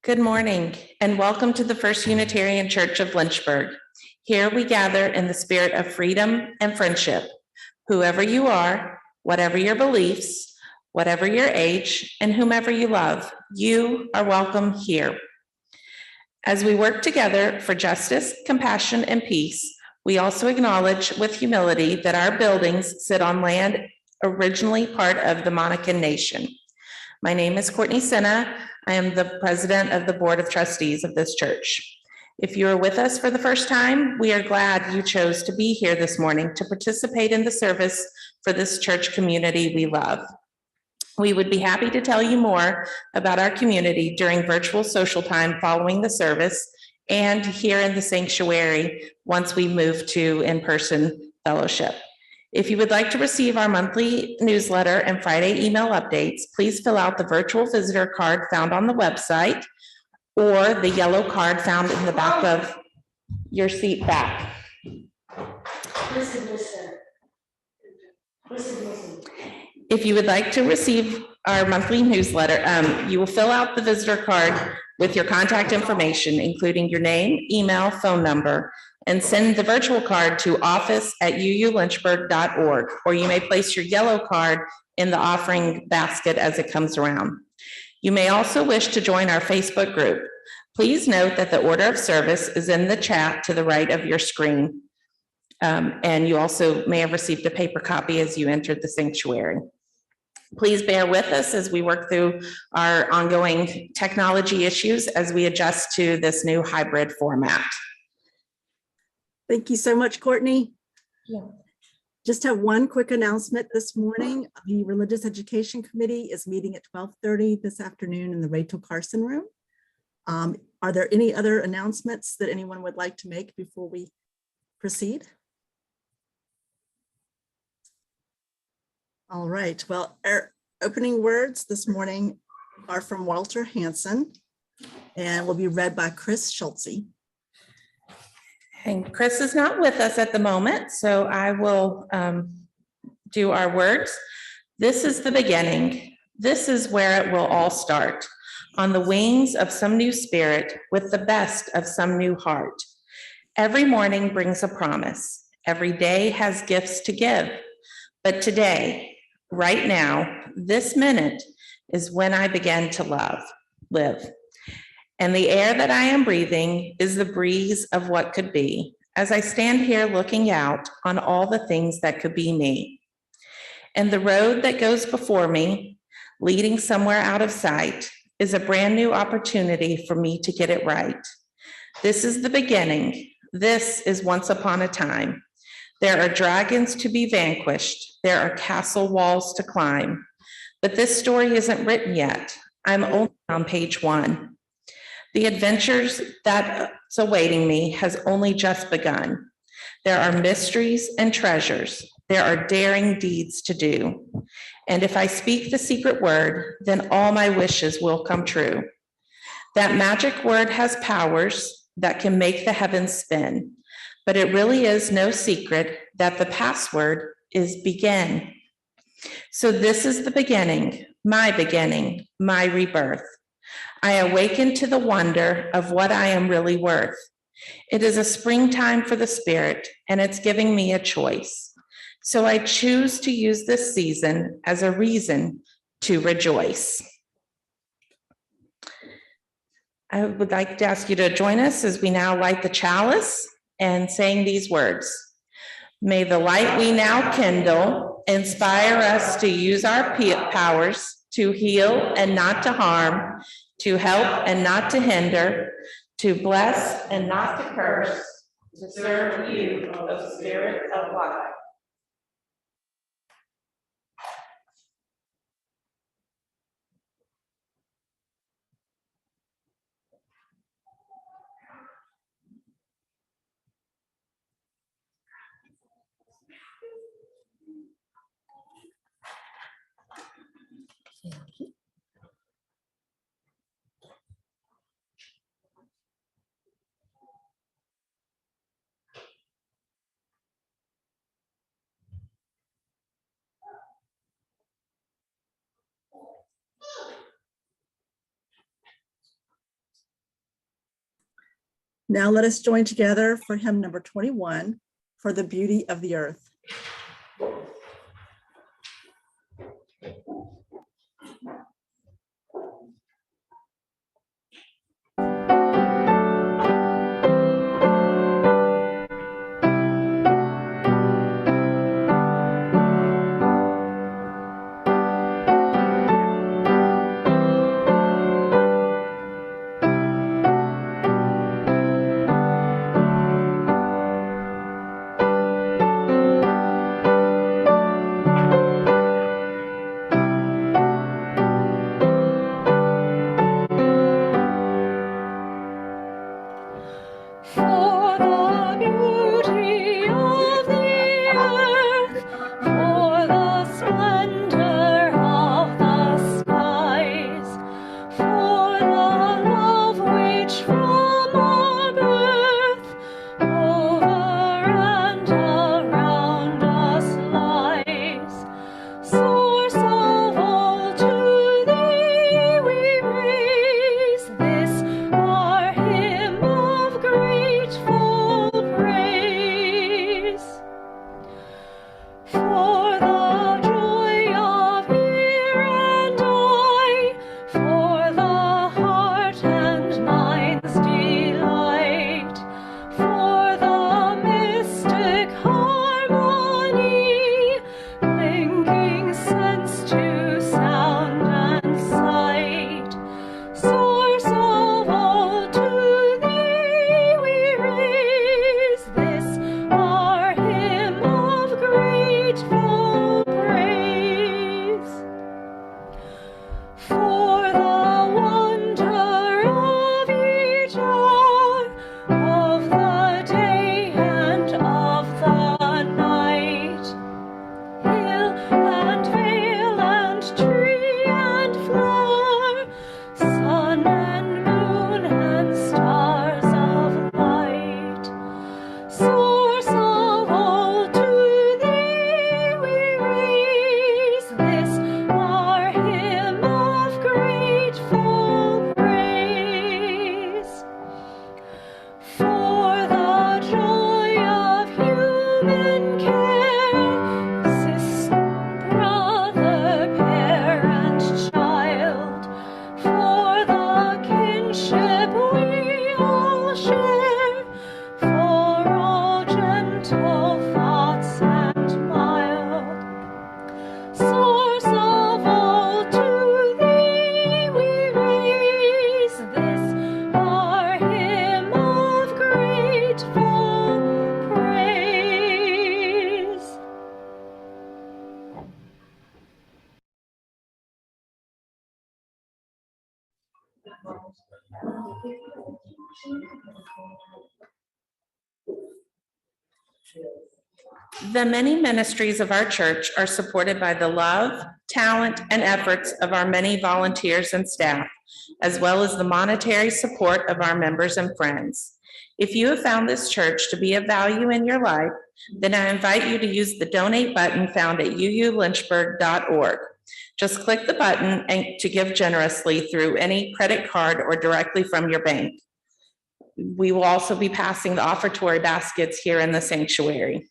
Good morning and welcome to the First Unitarian Church of Lynchburg. Here we gather in the spirit of freedom and friendship. Whoever you are, whatever your beliefs, whatever your age, and whomever you love, you are welcome here. As we work together for justice, compassion, and peace, we also acknowledge with humility that our buildings sit on land originally part of the Monacan Nation. My name is Courtney Senna. I am the president of the Board of Trustees of this church. If you are with us for the first time, we are glad you chose to be here this morning to participate in the service for this church community we love. We would be happy to tell you more about our community during virtual social time following the service and here in the sanctuary once we move to in-person fellowship. If you would like to receive our monthly newsletter and Friday email updates, please fill out the virtual visitor card found on the website or the yellow card found in the back of your seat back. If you would like to receive our monthly newsletter, you will fill out the visitor card with your contact information, including your name, email, phone number, and send the virtual card to office@uulynchburg.org, or you may place your yellow card in the offering basket as it comes around. You may also wish to join our Facebook group. Please note that the order of service is in the chat to the right of your screen. And you also may have received a paper copy as you entered the sanctuary. Please bear with us as we work through our ongoing technology issues as we adjust to this new hybrid format. Thank you so much, Courtney. Yeah. Just have one quick announcement this morning. The Religious Education Committee is meeting at 12:30 this afternoon in the Rachel Carson room. Are there any other announcements that anyone would like to make before we proceed? All right, well, our opening words this morning are from Walter Hansen and will be read by Chris Schultze. And Chris is not with us at the moment, so I will do our words. This is the beginning. This is where it will all start. On the wings of some new spirit, with the best of some new heart. Every morning brings a promise. Every day has gifts to give. But today, right now, this minute is when I begin to live. And the air that I am breathing is the breeze of what could be, as I stand here looking out on all the things that could be me. And the road that goes before me, leading somewhere out of sight, is a brand new opportunity for me to get it right. This is the beginning. This is once upon a time. There are dragons to be vanquished. There are castle walls to climb. But this story isn't written yet. I'm only on page 1. The adventures that's awaiting me has only just begun. There are mysteries and treasures. There are daring deeds to do. And if I speak the secret word, then all my wishes will come true. That magic word has powers that can make the heavens spin, but it really is no secret that the password is begin. So this is the beginning, my rebirth. I awaken to the wonder of what I am really worth. It is a springtime for the spirit, and it's giving me a choice. So I choose to use this season as a reason to rejoice. I would like to ask you to join us as we now light the chalice and saying these words. May the light we now kindle inspire us to use our powers to heal and not to harm, to help and not to hinder, to bless and not to curse, to serve you, O Spirit of life. Now let us join together for hymn number 21, For the Beauty of the Earth. The many ministries of our church are supported by the love, talent, and efforts of our many volunteers and staff, as well as the monetary support of our members and friends. If you have found this church to be of value in your life, then I invite you to use the donate button found at uulynchburg.org. Just click the button and to give generously through any credit card or directly from your bank. We will also be passing the offertory baskets here in the sanctuary.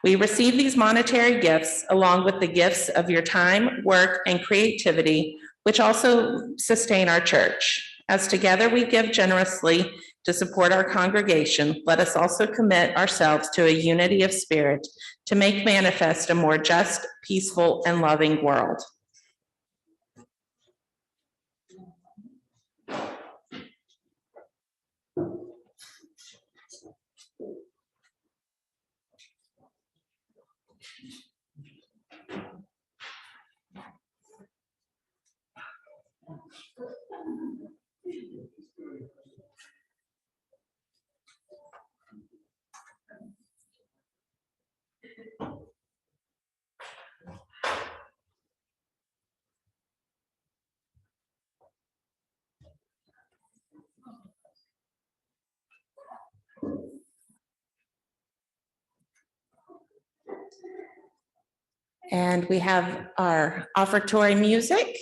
We receive these monetary gifts along with the gifts of your time, work, and creativity, which also sustain our church. As together we give generously to support our congregation, let us also commit ourselves to a unity of spirit to make manifest a more just, peaceful, and loving world. And we have our offertory music.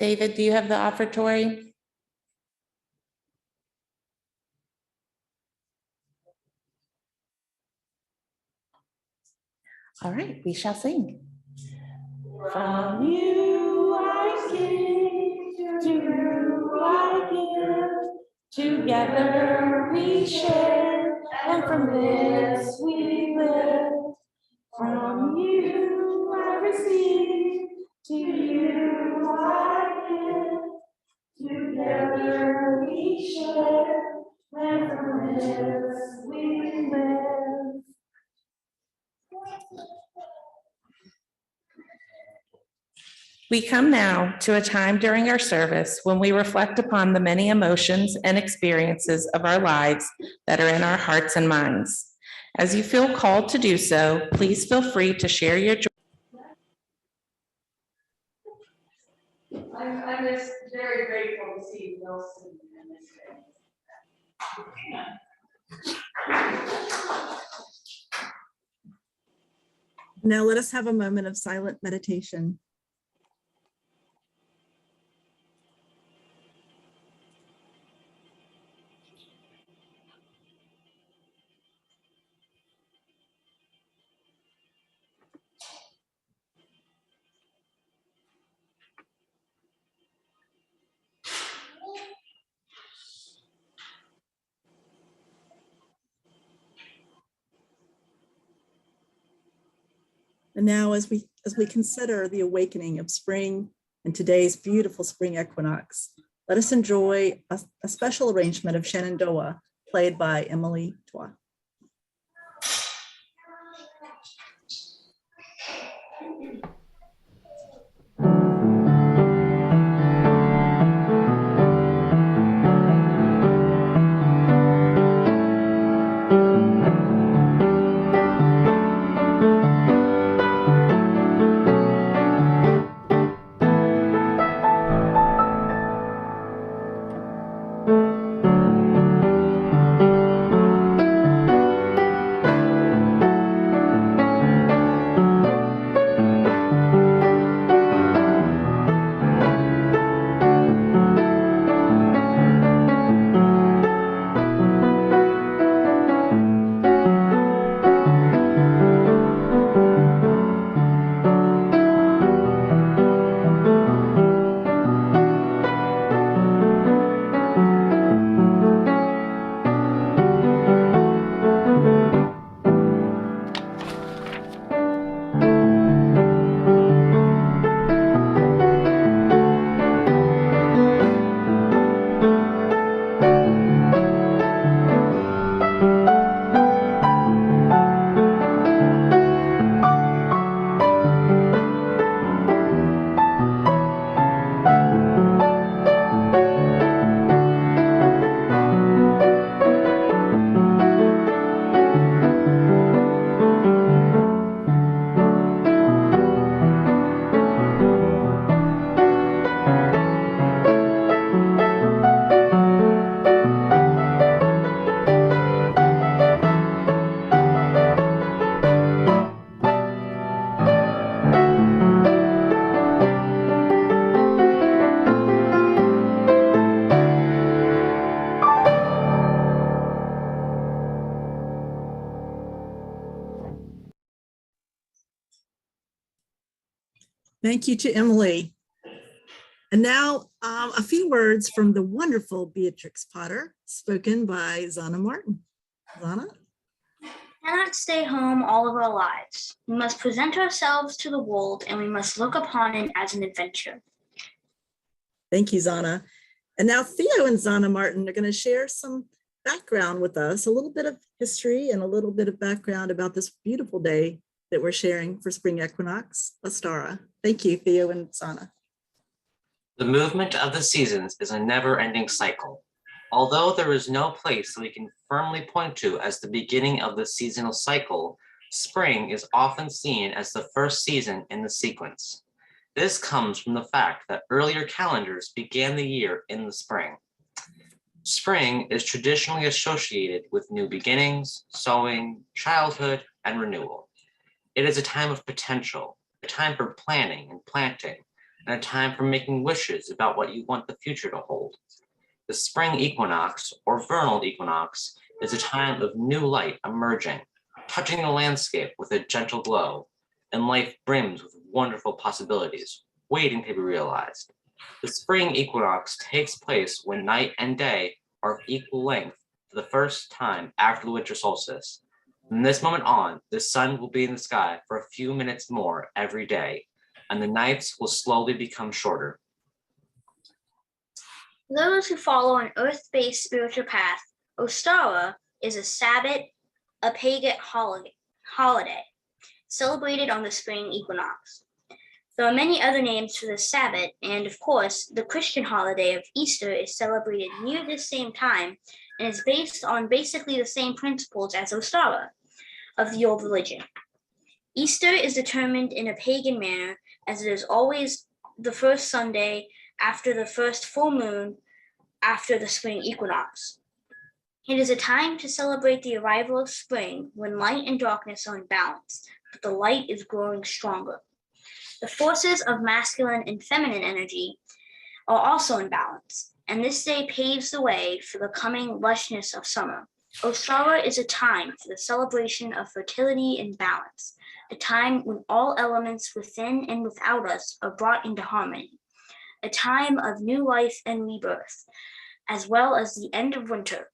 David, do you have the offertory? All right, we shall sing. From you I give, to you I give, together we share, and from this we live. From you I receive, to you I give, together we share, and from this we live. We come now to a time during our service when we reflect upon the many emotions and experiences of our lives that are in our hearts and minds. As you feel called to do so, please feel free to share your joy. I'm just very grateful to see Wilson in this day. Now let us have a moment of silent meditation. And now as we consider the awakening of spring and today's beautiful spring equinox, let us enjoy a special arrangement of Shenandoah played by Emily Toa. Thank you to Emily. And now a few words from the wonderful Beatrix Potter, spoken by Zana Martin. Zana? Cannot stay home all of our lives. We must present ourselves to the world and we must look upon it as an adventure. Thank you, Zana. And now Theo and Zana Martin are going to share some background with us, a little bit of history and a little bit of background about this beautiful day that we're sharing for spring equinox, Ostara. Thank you, Theo and Zana. The movement of the seasons is a never-ending cycle. Although there is no place that we can firmly point to as the beginning of the seasonal cycle, spring is often seen as the first season in the sequence. This comes from the fact that earlier calendars began the year in the spring. Spring is traditionally associated with new beginnings, sowing, childhood, and renewal. It is a time of potential, a time for planning and planting, and a time for making wishes about what you want the future to hold. The spring equinox, or vernal equinox, is a time of new light emerging, touching the landscape with a gentle glow, and life brims with wonderful possibilities, waiting to be realized. The spring equinox takes place when night and day are of equal length for the first time after the winter solstice. From this moment on, the sun will be in the sky for a few minutes more every day, and the nights will slowly become shorter. Those who follow an earth-based spiritual path, Ostara is a Sabbath, a pagan holiday celebrated on the spring equinox. There are many other names for the Sabbath, and of course, the Christian holiday of Easter is celebrated near the same time and is based on basically the same principles as Ostara of the old religion. Easter is determined in a pagan manner, as it is always the first Sunday after the first full moon after the spring equinox. It is a time to celebrate the arrival of spring when light and darkness are in balance, but the light is growing stronger. The forces of masculine and feminine energy are also in balance, and this day paves the way for the coming lushness of summer. Ostara is a time for the celebration of fertility and balance, a time when all elements within and without us are brought into harmony, a time of new life and rebirth, as well as the end of winter.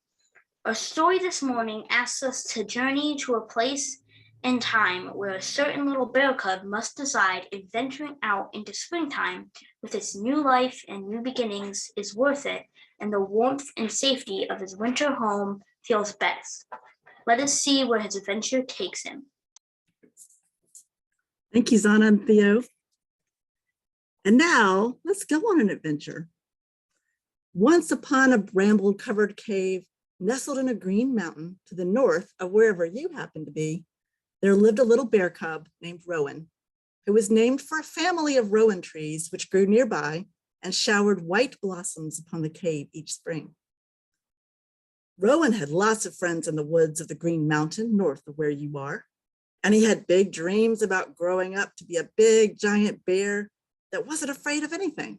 Our story this morning asks us to journey to a place and time where a certain little bear cub must decide if venturing out into springtime with its new life and new beginnings is worth it, and the warmth and safety of his winter home feels best. Let us see where his adventure takes him. Thank you, Zana and Theo. And now let's go on an adventure. Once upon a bramble-covered cave nestled in a green mountain to the north of wherever you happen to be, there lived a little bear cub named Rowan, who was named for a family of rowan trees which grew nearby and showered white blossoms upon the cave each spring. Rowan had lots of friends in the woods of the Green Mountain north of where you are, and he had big dreams about growing up to be a big giant bear that wasn't afraid of anything.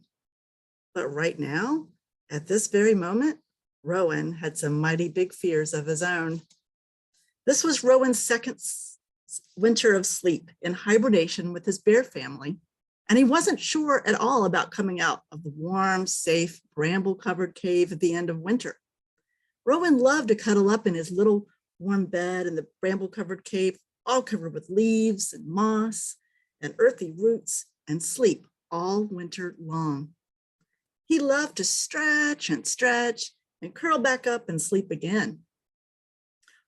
But right now, at this very moment, Rowan had some mighty big fears of his own. This was Rowan's second winter of sleep in hibernation with his bear family, and he wasn't sure at all about coming out of the warm, safe, bramble-covered cave at the end of winter. Rowan loved to cuddle up in his little warm bed in the bramble-covered cave, all covered with leaves and moss and earthy roots, and sleep all winter long. He loved to stretch and curl back up and sleep again.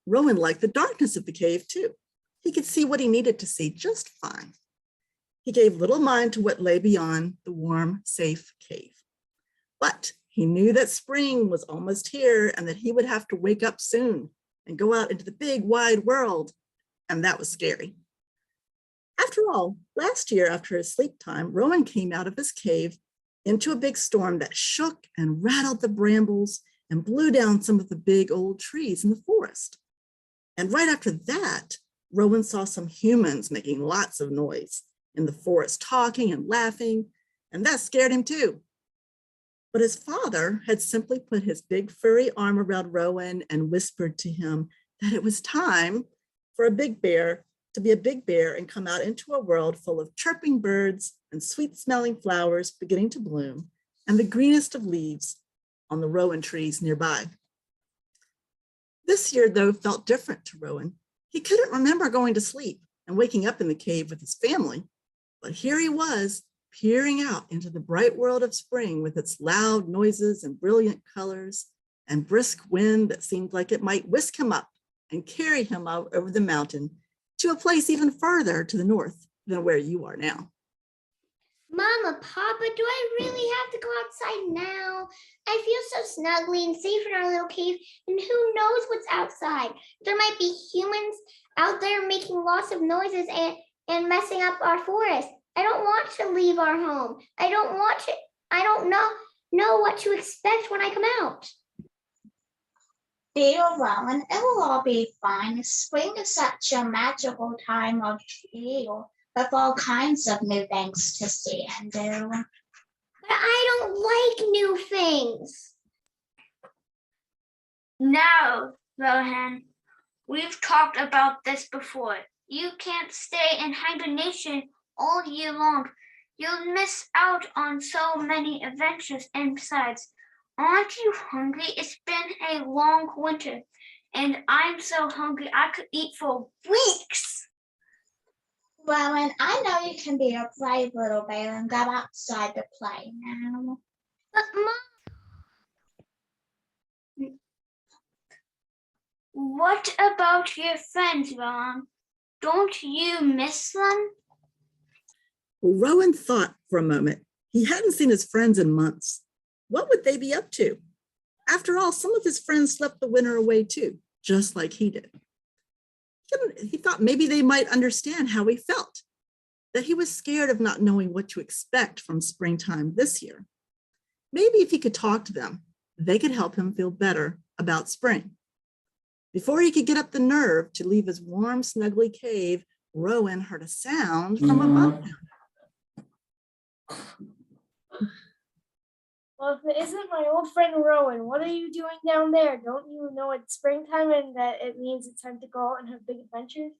Rowan liked the darkness of the cave too. He could see what he needed to see just fine. He gave little mind to what lay beyond the warm, safe cave. But he knew that spring was almost here and that he would have to wake up soon and go out into the big, wide world, and that was scary. After all, last year after his sleep time, Rowan came out of his cave into a big storm that shook and rattled the brambles and blew down some of the big old trees in the forest. And right after that, Rowan saw some humans making lots of noise in the forest, talking and laughing, and that scared him too. But his father had simply put his big furry arm around Rowan and whispered to him that it was time for a big bear to be a big bear and come out into a world full of chirping birds and sweet-smelling flowers beginning to bloom and the greenest of leaves on the rowan trees nearby. This year, though, felt different to Rowan. He couldn't remember going to sleep and waking up in the cave with his family, but here he was, peering out into the bright world of spring with its loud noises and brilliant colors and brisk wind that seemed like it might whisk him up and carry him out over the mountain to a place even further to the north than where you are now. Mama, Papa, do I really have to go outside now? I feel so snugly and safe in our little cave, and who knows what's outside? There might be humans out there making lots of noises and messing up our forest. I don't want to leave our home. I don't know what to expect when I come out. Dear Rowan, it will all be fine. Spring is such a magical time of year. with all kinds of new things to see and do. But I don't like new things. No, Rohan, we've talked about this before. You can't stay in hibernation all year long. You'll miss out on so many adventures, and besides, aren't you hungry? It's been a long winter, and I'm so hungry I could eat for weeks. Well, and I know you can be a brave little bear and go outside to play now. But Mom, What about your friends, Ron? Don't you miss them? Well, Rowan thought for a moment. He hadn't seen his friends in months. What would they be up to? After all, some of his friends slept the winter away too, just like he did. He thought maybe they might understand how he felt, that he was scared of not knowing what to expect from springtime this year. Maybe if he could talk to them, they could help him feel better about spring. Before he could get up the nerve to leave his warm, snuggly cave, Rowan heard a sound from above him. Well, if it isn't my old friend Rowan, what are you doing down there? Don't you know it's springtime and that it means it's time to go out and have big adventures?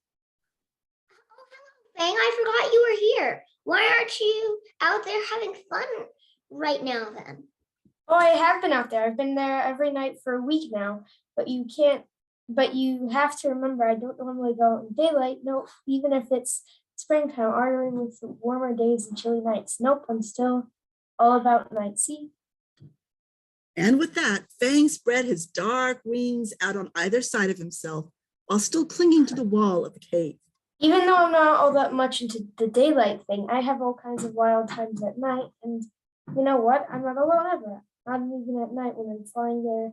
Fang, I forgot you were here. Why aren't you out there having fun right now then? Oh, I have been out there. I've been there every night for a week now, but you have to remember I don't normally go out in daylight. No, even if it's springtime, ordering with the warmer days and chilly nights. Nope, I'm still all about night. See? And with that, Fang spread his dark wings out on either side of himself while still clinging to the wall of the cave. Even though I'm not all that much into the daylight thing, I have all kinds of wild times at night. And you know what? I'm not alone ever. Not even at night when I'm flying there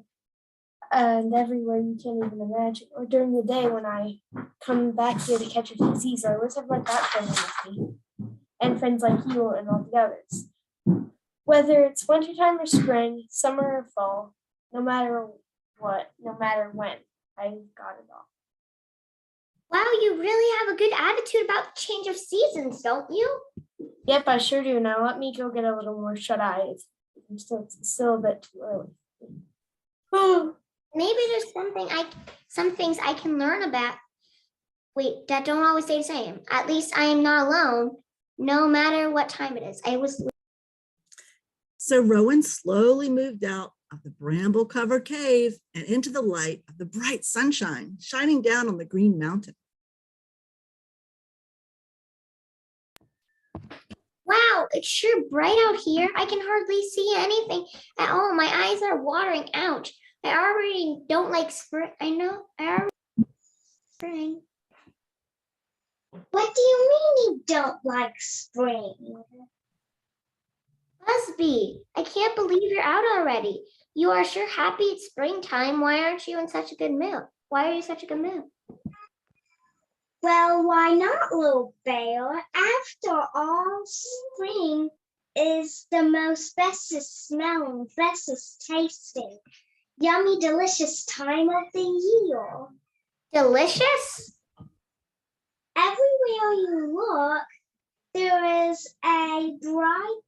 and everywhere you can't even imagine. Or during the day when I come back here to catch a disease. I always have my bat friends with me. And friends like you and all the others. Whether it's wintertime or spring, summer or fall, no matter what, no matter when, I've got it all. Wow, you really have a good attitude about the change of seasons, don't you? Yep, I sure do. Now let me go get a little more shut-eye. It's still a bit too early. Oh, Maybe there's some things I can learn about. Wait, that don't always stay the same. At least I am not alone, no matter what time it is. So Rowan slowly moved out of the bramble-covered cave and into the light of the bright sunshine shining down on the green mountain. Wow, it's sure bright out here. I can hardly see anything at all. My eyes are watering out. I already don't like spring. I know, I already spring. What do you mean you don't like spring? Busby, I can't believe you're out already. You are sure happy it's springtime. Why aren't you in such a good mood? Why are you such a good mood? Well, why not, little bear? After all, spring is the most bestest smelling, bestest tasting, yummy, delicious time of the year. Delicious? Everywhere you look, there is a bright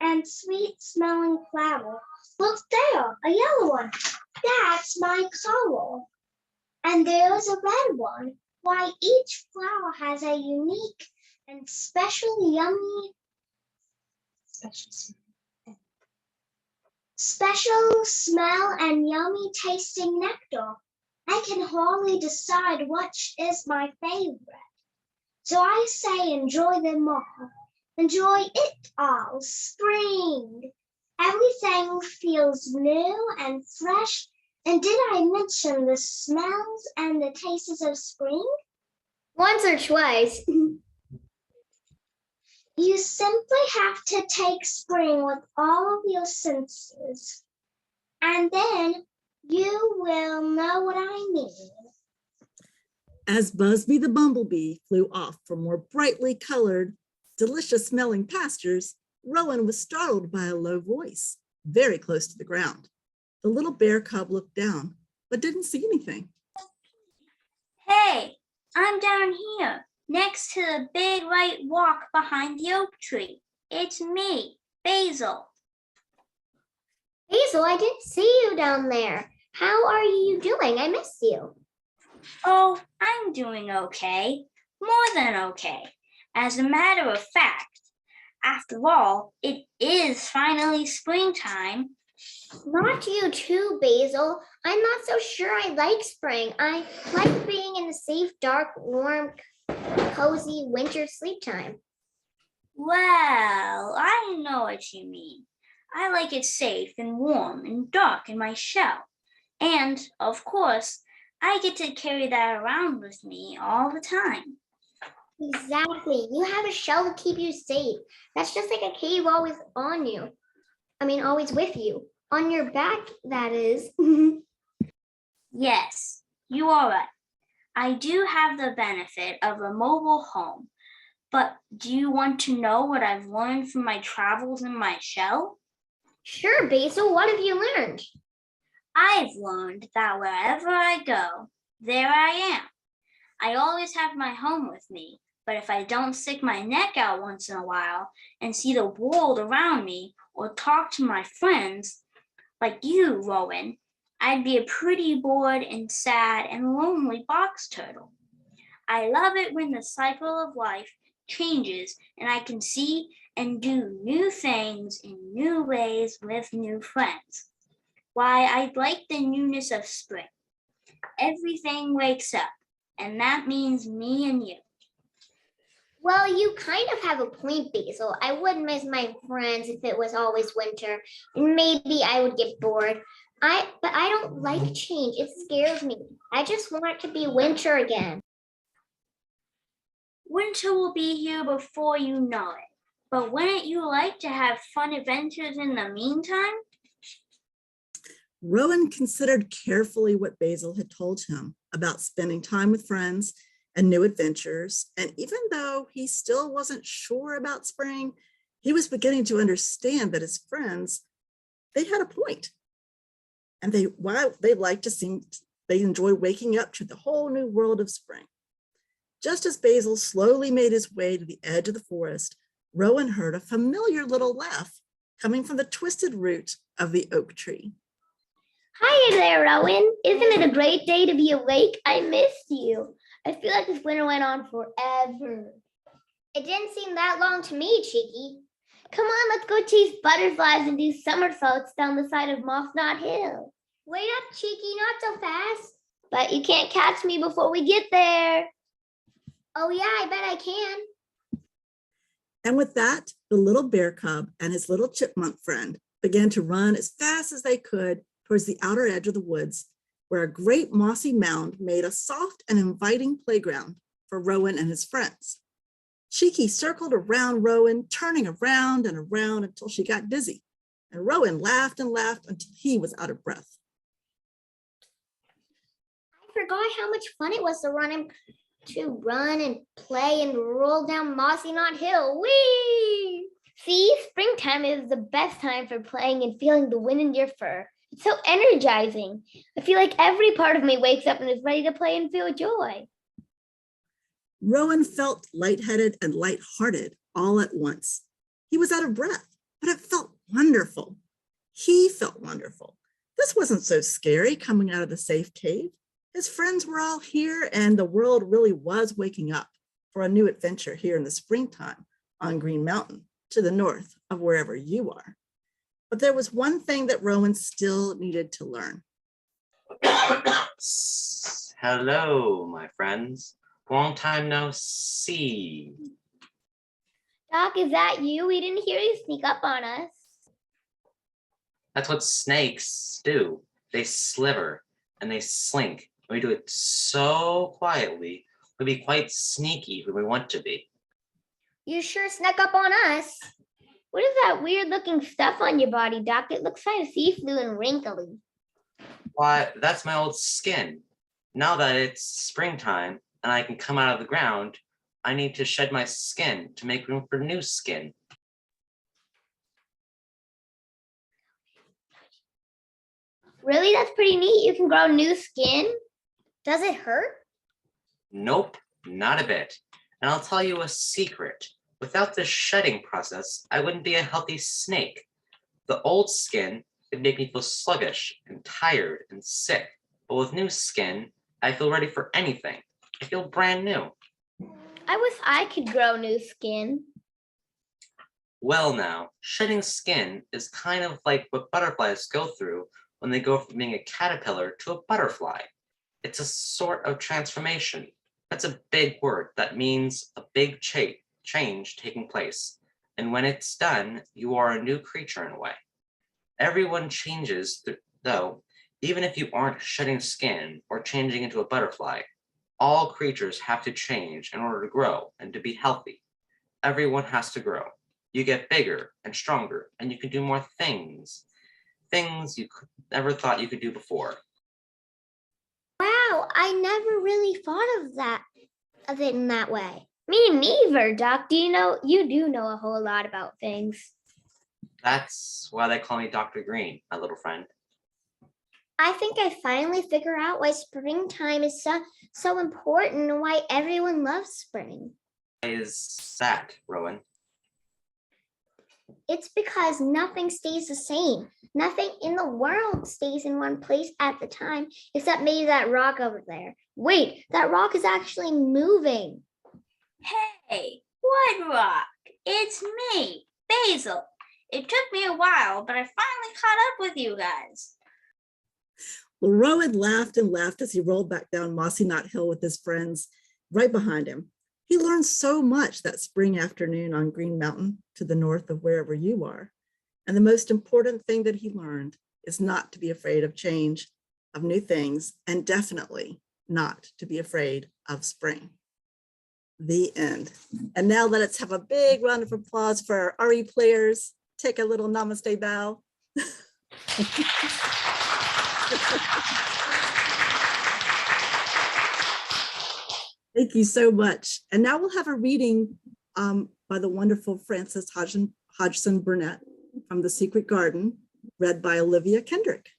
and sweet smelling flower. Look there, a yellow one. That's my color. And there's a red one. Why, each flower has a unique and special yummy, special smell and yummy tasting nectar. I can hardly decide which is my favorite. So I say enjoy them all. Enjoy it all. Spring. Everything feels new and fresh. And did I mention the smells and the tastes of spring? Once or twice. You simply have to take spring with all of your senses. And then you will know what I mean. As Busby the bumblebee flew off for more brightly colored, delicious smelling pastures, Rowan was startled by a low voice, very close to the ground. The little bear cub looked down, but didn't see anything. Hey, I'm down here. next to the big white walk behind the oak tree. It's me, Basil. Hazel, I didn't see you down there. How are you doing? I missed you. Oh, I'm doing okay. More than okay. As a matter of fact, after all, it is finally springtime. Not you too, Basil. I'm not so sure I like spring. I like being in the safe, dark, warm, cozy winter sleep time. Well, I know what you mean. I like it safe and warm and dark in my shell. And, of course, I get to carry that around with me all the time. Exactly. You have a shell to keep you safe. That's just like a cave always on you. Always with you. On your back, that is. Yes, you are right. I do have the benefit of a mobile home. But do you want to know what I've learned from my travels in my shell? Sure, Basil. What have you learned? I've learned that wherever I go, there I am. I always have my home with me, but if I don't stick my neck out once in a while and see the world around me or talk to my friends, like you, Rowan, I'd be a pretty bored and sad and lonely box turtle. I love it when the cycle of life changes and I can see and do new things in new ways with new friends. Why, I like the newness of spring. Everything wakes up, and that means me and you. Well, you kind of have a point, Basil. I would miss my friends if it was always winter. Maybe I would get bored. But I don't like change. It scares me. I just want it to be winter again. Winter will be here before you know it. But wouldn't you like to have fun adventures in the meantime? Rowan considered carefully what Basil had told him about spending time with friends and new adventures. And even though he still wasn't sure about spring, he was beginning to understand that his friends, they had a point. And while they liked to sing, they enjoy waking up to the whole new world of spring. Just as Basil slowly made his way to the edge of the forest, Rowan heard a familiar little laugh coming from the twisted root of the oak tree. Hi there, Rowan. Isn't it a great day to be awake? I missed you. I feel like this winter went on forever. It didn't seem that long to me, Cheeky. Come on, let's go chase butterflies and do somersaults down the side of Moss Knot Hill. Wait up, Cheeky, not so fast. But you can't catch me before we get there. Oh yeah, I bet I can. And with that, the little bear cub and his little chipmunk friend began to run as fast as they could towards the outer edge of the woods, where a great mossy mound made a soft and inviting playground for Rowan and his friends. Cheeky circled around Rowan, turning around and around until she got dizzy, and Rowan laughed and laughed until he was out of breath. I forgot how much fun it was to run and play and roll down Mossy Knot Hill. Whee! See, springtime is the best time for playing and feeling the wind in your fur. It's so energizing. I feel like every part of me wakes up and is ready to play and feel joy. Rowan felt lightheaded and lighthearted all at once. He was out of breath, but it felt wonderful. He felt wonderful. This wasn't so scary coming out of the safe cave. His friends were all here and the world really was waking up for a new adventure here in the springtime on Green Mountain to the north of wherever you are. But there was one thing that Rowan still needed to learn. Hello, my friends. Long time no see. Doc, is that you? We didn't hear you sneak up on us. That's what snakes do. They sliver and they slink. We do it so quietly. We'll be quite sneaky when we want to be. You sure snuck up on us. What is that weird looking stuff on your body, Doc? It looks kind of see-through and wrinkly. Why, that's my old skin. Now that it's springtime and I can come out of the ground, I need to shed my skin to make room for new skin. Really? That's pretty neat. You can grow new skin. Does it hurt? Nope, not a bit. And I'll tell you a secret. Without the shedding process, I wouldn't be a healthy snake. The old skin would make me feel sluggish and tired and sick. But with new skin, I feel ready for anything. I feel brand new. I wish I could grow new skin. Well, now, shedding skin is kind of like what butterflies go through when they go from being a caterpillar to a butterfly. It's a sort of transformation. That's a big word that means a big change taking place. And when it's done, you are a new creature in a way. Everyone changes, though, even if you aren't shedding skin or changing into a butterfly. All creatures have to change in order to grow and to be healthy. Everyone has to grow. You get bigger and stronger, and you can do more things you never thought you could do before. Wow, I never really thought of it in that way. Me neither, Doc. You do know a whole lot about things. That's why they call me Dr. Green, my little friend. I think I finally figure out why springtime is so important and why everyone loves spring. Why is that, Rowan? It's because nothing stays the same. Nothing in the world stays in one place at the time, except maybe that rock over there. Wait, that rock is actually moving. Hey, what rock? It's me, Basil. It took me a while, but I finally caught up with you guys. Well, Rowan laughed and laughed as he rolled back down Mossy Knot Hill with his friends right behind him. He learned so much that spring afternoon on Green Mountain to the north of wherever you are. And the most important thing that he learned is not to be afraid of change, of new things, and definitely not to be afraid of spring. The end. And now let's have a big round of applause for our RE players. Take a little namaste bow. Thank you so much. And now we'll have a reading by the wonderful Frances Hodgson Burnett from The Secret Garden, read by Olivia Kendrick.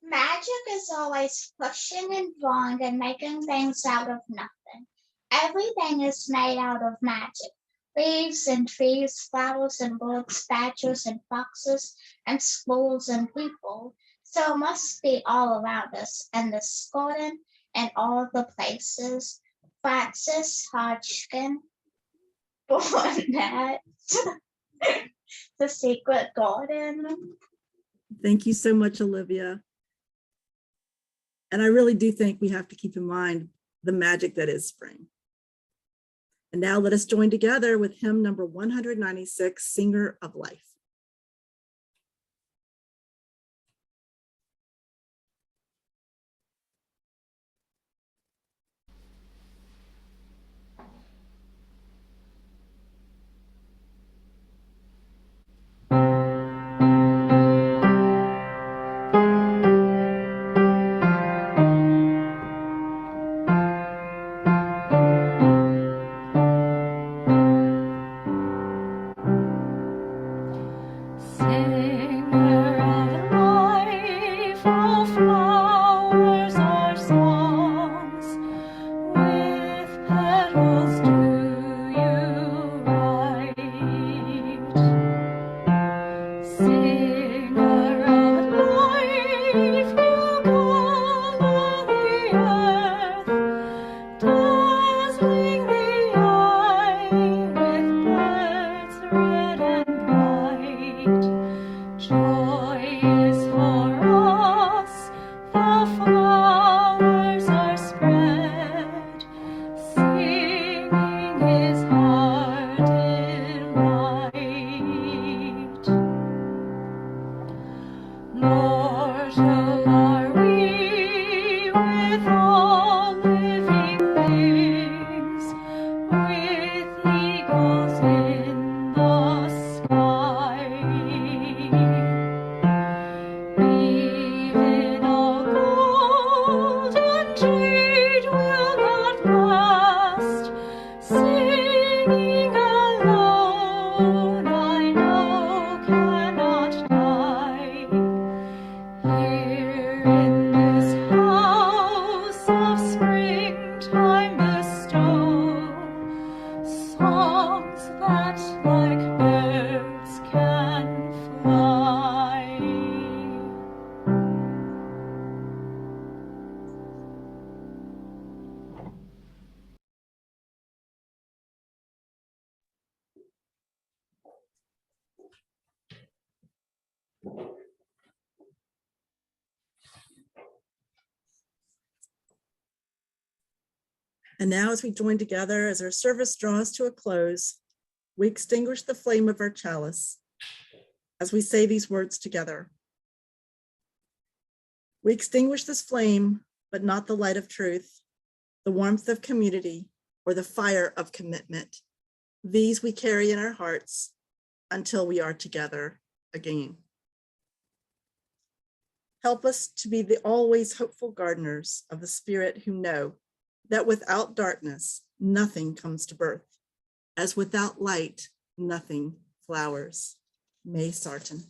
Magic is always pushing and drawing and making things out of nothing. Everything is made out of magic. Leaves and trees, flowers and birds, badgers and foxes, and squirrels and people. So it must be all around us and this garden and all the places. Frances Hodgkin Burnett, The Secret Garden. Thank you so much, Olivia. And I really do think we have to keep in mind the magic that is spring. And now let us join together with hymn number 196, Singer of Life. And now as we join together, as our service draws to a close, we extinguish the flame of our chalice as we say these words together. We extinguish this flame, but not the light of truth, the warmth of community, or the fire of commitment. These we carry in our hearts until we are together again. Help us to be the always hopeful gardeners of the Spirit who know that without darkness, nothing comes to birth, as without light, nothing flowers. May Sarton.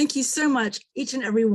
Thank you so much, each and every one.